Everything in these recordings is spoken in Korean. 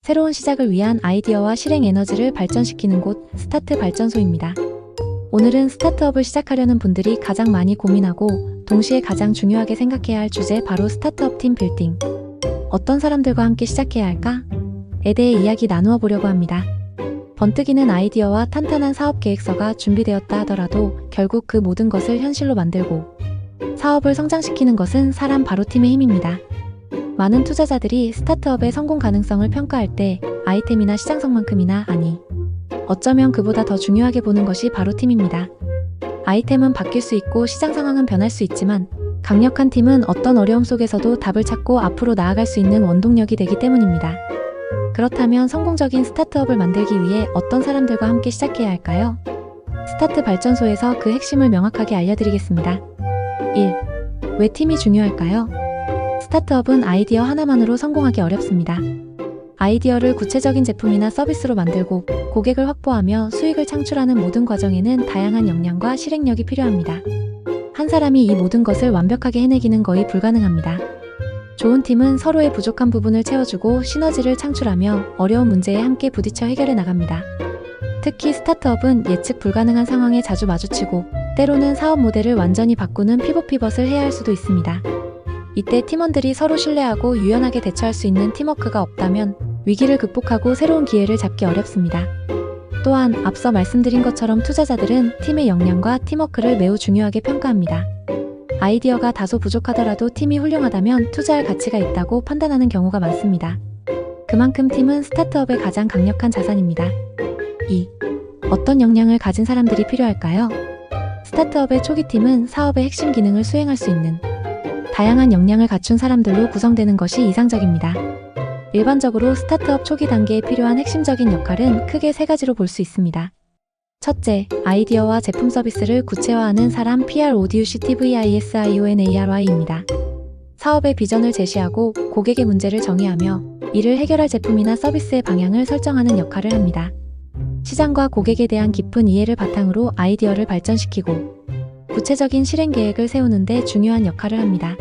새로운 시작을 위한 아이디어와 실행 에너지를 발전시키는 곳 스타트 발전소입니다. 오늘은 스타트업을 시작하려는 분들이 가장 많이 고민하고 동시에 가장 중요하게 생각해야 할 주제 바로 스타트업 팀 빌딩. 어떤 사람들과 함께 시작해야 할까? 에 대해 이야기 나누어 보려고 합니다. 번뜩이는 아이디어와 탄탄한 사업 계획서가 준비되었다 하더라도 결국 그 모든 것을 현실로 만들고 사업을 성장시키는 것은 사람 바로 팀의 힘입니다. 많은 투자자들이 스타트업의 성공 가능성을 평가할 때 아이템이나 시장성만큼이나 아니, 어쩌면 그보다 더 중요하게 보는 것이 바로 팀입니다. 아이템은 바뀔 수 있고 시장 상황은 변할 수 있지만 강력한 팀은 어떤 어려움 속에서도 답을 찾고 앞으로 나아갈 수 있는 원동력이 되기 때문입니다. 그렇다면 성공적인 스타트업을 만들기 위해 어떤 사람들과 함께 시작해야 할까요? 스타트 발전소에서 그 핵심을 명확하게 알려드리겠습니다. 1. 왜 팀이 중요할까요? 스타트업은 아이디어 하나만으로 성공하기 어렵습니다. 아이디어를 구체적인 제품이나 서비스로 만들고 고객을 확보하며 수익을 창출하는 모든 과정에는 다양한 역량과 실행력이 필요합니다. 한 사람이 이 모든 것을 완벽하게 해내기는 거의 불가능합니다. 좋은 팀은 서로의 부족한 부분을 채워주고 시너지를 창출하며 어려운 문제에 함께 부딪혀 해결해 나갑니다. 특히 스타트업은 예측 불가능한 상황에 자주 마주치고 때로는 사업 모델을 완전히 바꾸는 피벗을 해야 할 수도 있습니다. 이때 팀원들이 서로 신뢰하고 유연하게 대처할 수 있는 팀워크가 없다면 위기를 극복하고 새로운 기회를 잡기 어렵습니다. 또한 앞서 말씀드린 것처럼 투자자들은 팀의 역량과 팀워크를 매우 중요하게 평가합니다. 아이디어가 다소 부족하더라도 팀이 훌륭하다면 투자할 가치가 있다고 판단하는 경우가 많습니다. 그만큼 팀은 스타트업의 가장 강력한 자산입니다. 2. 어떤 역량을 가진 사람들이 필요할까요? 스타트업의 초기 팀은 사업의 핵심 기능을 수행할 수 있는 다양한 역량을 갖춘 사람들로 구성되는 것이 이상적입니다. 일반적으로 스타트업 초기 단계에 필요한 핵심적인 역할은 크게 세 가지로 볼 수 있습니다. 첫째, 아이디어와 제품 서비스를 구체화하는 사람 PRODUCTIVISIONARY입니다. 사업의 비전을 제시하고 고객의 문제를 정의하며 이를 해결할 제품이나 서비스의 방향을 설정하는 역할을 합니다. 시장과 고객에 대한 깊은 이해를 바탕으로 아이디어를 발전시키고 구체적인 실행 계획을 세우는 데 중요한 역할을 합니다.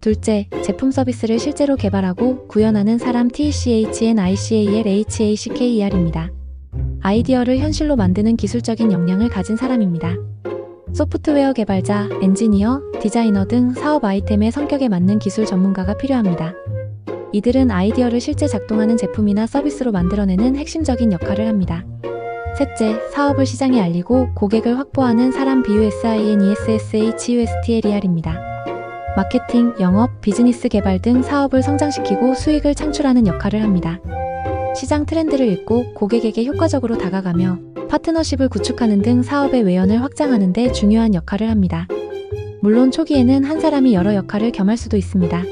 둘째, 제품 서비스를 실제로 개발하고 구현하는 사람 TECHNICALHACKER입니다. 아이디어를 현실로 만드는 기술적인 역량을 가진 사람입니다. 소프트웨어 개발자, 엔지니어, 디자이너 등 사업 아이템의 성격에 맞는 기술 전문가가 필요합니다. 이들은 아이디어를 실제 작동하는 제품이나 서비스로 만들어내는 핵심적인 역할을 합니다. 셋째, 사업을 시장에 알리고 고객을 확보하는 사람 BUSINESSHUSTLER입니다. 마케팅, 영업, 비즈니스 개발 등 사업을 성장시키고 수익을 창출하는 역할을 합니다. 시장 트렌드를 읽고 고객에게 효과적으로 다가가며 파트너십을 구축하는 등 사업의 외연을 확장하는 데 중요한 역할을 합니다. 물론 초기에는 한 사람이 여러 역할을 겸할 수도 있습니다.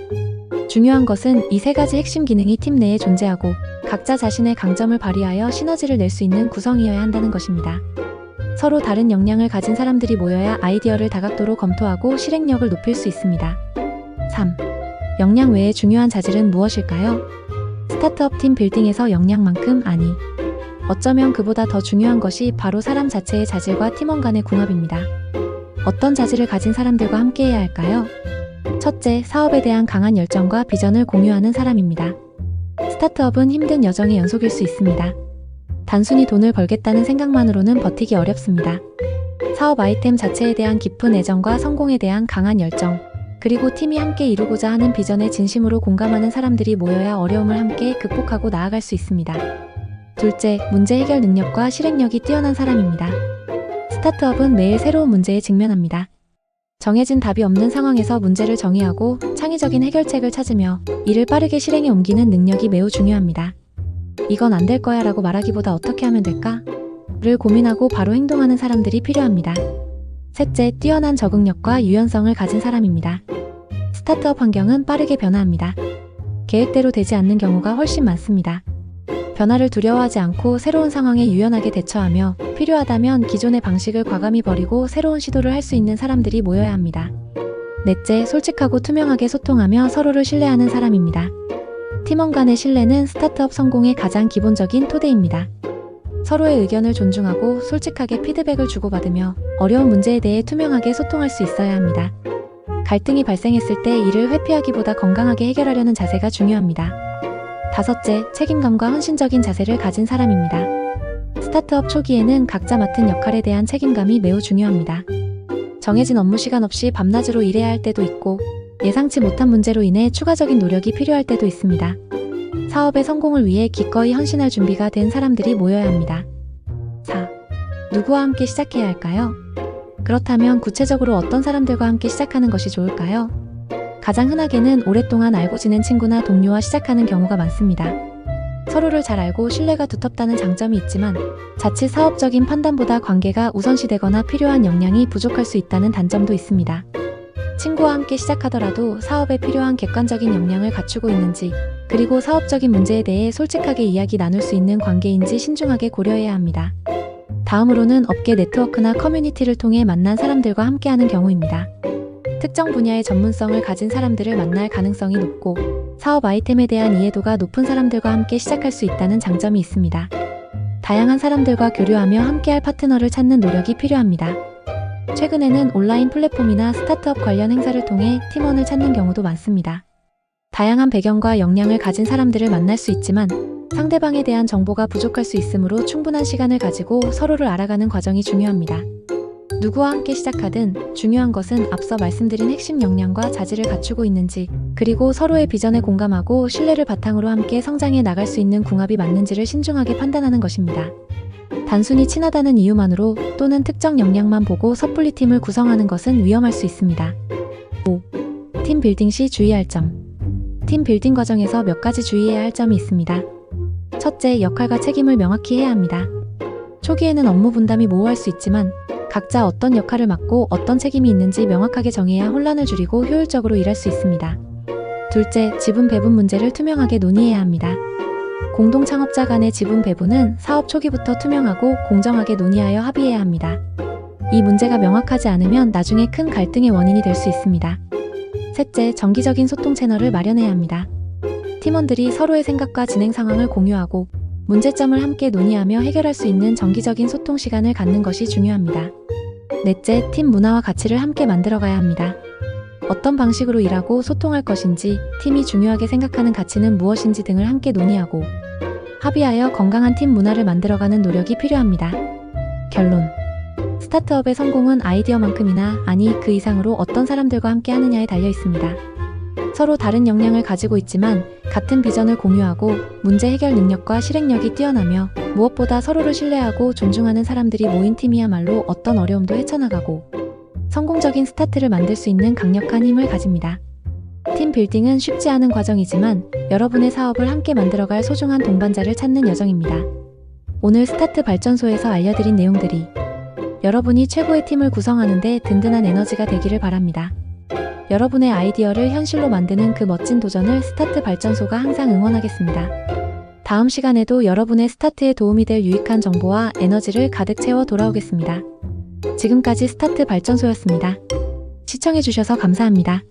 중요한 것은 이 세 가지 핵심 기능이 팀 내에 존재하고 각자 자신의 강점을 발휘하여 시너지를 낼 수 있는 구성이어야 한다는 것입니다. 서로 다른 역량을 가진 사람들이 모여야 아이디어를 다각도로 검토하고 실행력을 높일 수 있습니다. 3. 역량 외에 중요한 자질은 무엇일까요? 스타트업 팀 빌딩에서 역량만큼 아니, 어쩌면 그보다 더 중요한 것이 바로 사람 자체의 자질과 팀원 간의 궁합입니다. 어떤 자질을 가진 사람들과 함께해야 할까요? 첫째, 사업에 대한 강한 열정과 비전을 공유하는 사람입니다. 스타트업은 힘든 여정의 연속일 수 있습니다. 단순히 돈을 벌겠다는 생각만으로는 버티기 어렵습니다. 사업 아이템 자체에 대한 깊은 애정과 성공에 대한 강한 열정, 그리고 팀이 함께 이루고자 하는 비전에 진심으로 공감하는 사람들이 모여야 어려움을 함께 극복하고 나아갈 수 있습니다. 둘째, 문제 해결 능력과 실행력이 뛰어난 사람입니다. 스타트업은 매일 새로운 문제에 직면합니다. 정해진 답이 없는 상황에서 문제를 정의하고 창의적인 해결책을 찾으며 이를 빠르게 실행에 옮기는 능력이 매우 중요합니다. 이건 안 될 거야 라고 말하기보다 어떻게 하면 될까? 를 고민하고 바로 행동하는 사람들이 필요합니다. 셋째, 뛰어난 적응력과 유연성을 가진 사람입니다. 스타트업 환경은 빠르게 변화합니다. 계획대로 되지 않는 경우가 훨씬 많습니다. 변화를 두려워하지 않고 새로운 상황에 유연하게 대처하며 필요하다면 기존의 방식을 과감히 버리고 새로운 시도를 할 수 있는 사람들이 모여야 합니다. 넷째, 솔직하고 투명하게 소통하며 서로를 신뢰하는 사람입니다. 팀원 간의 신뢰는 스타트업 성공의 가장 기본적인 토대입니다. 서로의 의견을 존중하고 솔직하게 피드백을 주고받으며 어려운 문제에 대해 투명하게 소통할 수 있어야 합니다. 갈등이 발생했을 때 이를 회피하기보다 건강하게 해결하려는 자세가 중요합니다. 5째, 책임감과 헌신적인 자세를 가진 사람입니다. 스타트업 초기에는 각자 맡은 역할에 대한 책임감이 매우 중요합니다. 정해진 업무 시간 없이 밤낮으로 일해야 할 때도 있고, 예상치 못한 문제로 인해 추가적인 노력이 필요할 때도 있습니다. 사업의 성공을 위해 기꺼이 헌신할 준비가 된 사람들이 모여야 합니다. 4. 누구와 함께 시작해야 할까요? 그렇다면 구체적으로 어떤 사람들과 함께 시작하는 것이 좋을까요? 가장 흔하게는 오랫동안 알고 지낸 친구나 동료와 시작하는 경우가 많습니다. 서로를 잘 알고 신뢰가 두텁다는 장점이 있지만 자칫 사업적인 판단보다 관계가 우선시되거나 필요한 역량이 부족할 수 있다는 단점도 있습니다. 친구와 함께 시작하더라도 사업에 필요한 객관적인 역량을 갖추고 있는지, 그리고 사업적인 문제에 대해 솔직하게 이야기 나눌 수 있는 관계인지 신중하게 고려해야 합니다. 다음으로는 업계 네트워크나 커뮤니티를 통해 만난 사람들과 함께하는 경우입니다. 특정 분야의 전문성을 가진 사람들을 만날 가능성이 높고 사업 아이템에 대한 이해도가 높은 사람들과 함께 시작할 수 있다는 장점이 있습니다. 다양한 사람들과 교류하며 함께할 파트너를 찾는 노력이 필요합니다. 최근에는 온라인 플랫폼이나 스타트업 관련 행사를 통해 팀원을 찾는 경우도 많습니다. 다양한 배경과 역량을 가진 사람들을 만날 수 있지만 상대방에 대한 정보가 부족할 수 있으므로 충분한 시간을 가지고 서로를 알아가는 과정이 중요합니다. 누구와 함께 시작하든 중요한 것은 앞서 말씀드린 핵심 역량과 자질을 갖추고 있는지, 그리고 서로의 비전에 공감하고 신뢰를 바탕으로 함께 성장해 나갈 수 있는 궁합이 맞는지를 신중하게 판단하는 것입니다. 단순히 친하다는 이유만으로 또는 특정 역량만 보고 섣불리 팀을 구성하는 것은 위험할 수 있습니다. 5. 팀 빌딩 시 주의할 점. 팀 빌딩 과정에서 몇 가지 주의해야 할 점이 있습니다. 첫째, 역할과 책임을 명확히 해야 합니다. 초기에는 업무 분담이 모호할 수 있지만 각자 어떤 역할을 맡고 어떤 책임이 있는지 명확하게 정해야 혼란을 줄이고 효율적으로 일할 수 있습니다. 둘째, 지분 배분 문제를 투명하게 논의해야 합니다. 공동 창업자 간의 지분 배분은 사업 초기부터 투명하고 공정하게 논의하여 합의해야 합니다. 이 문제가 명확하지 않으면 나중에 큰 갈등의 원인이 될 수 있습니다. 셋째, 정기적인 소통 채널을 마련해야 합니다. 팀원들이 서로의 생각과 진행 상황을 공유하고 문제점을 함께 논의하며 해결할 수 있는 정기적인 소통 시간을 갖는 것이 중요합니다. 넷째, 팀 문화와 가치를 함께 만들어가야 합니다. 어떤 방식으로 일하고 소통할 것인지, 팀이 중요하게 생각하는 가치는 무엇인지 등을 함께 논의하고 합의하여 건강한 팀 문화를 만들어가는 노력이 필요합니다. 결론. 스타트업의 성공은 아이디어만큼이나, 아니 그 이상으로 어떤 사람들과 함께 하느냐에 달려 있습니다. 서로 다른 역량을 가지고 있지만 같은 비전을 공유하고 문제 해결 능력과 실행력이 뛰어나며 무엇보다 서로를 신뢰하고 존중하는 사람들이 모인 팀이야말로 어떤 어려움도 헤쳐나가고 성공적인 스타트를 만들 수 있는 강력한 힘을 가집니다. 팀 빌딩은 쉽지 않은 과정이지만 여러분의 사업을 함께 만들어갈 소중한 동반자를 찾는 여정입니다. 오늘 스타트 발전소에서 알려드린 내용들이 여러분이 최고의 팀을 구성하는 데 든든한 에너지가 되기를 바랍니다. 여러분의 아이디어를 현실로 만드는 그 멋진 도전을 스타트 발전소가 항상 응원하겠습니다. 다음 시간에도 여러분의 스타트에 도움이 될 유익한 정보와 에너지를 가득 채워 돌아오겠습니다. 지금까지 스타트 발전소였습니다. 시청해주셔서 감사합니다.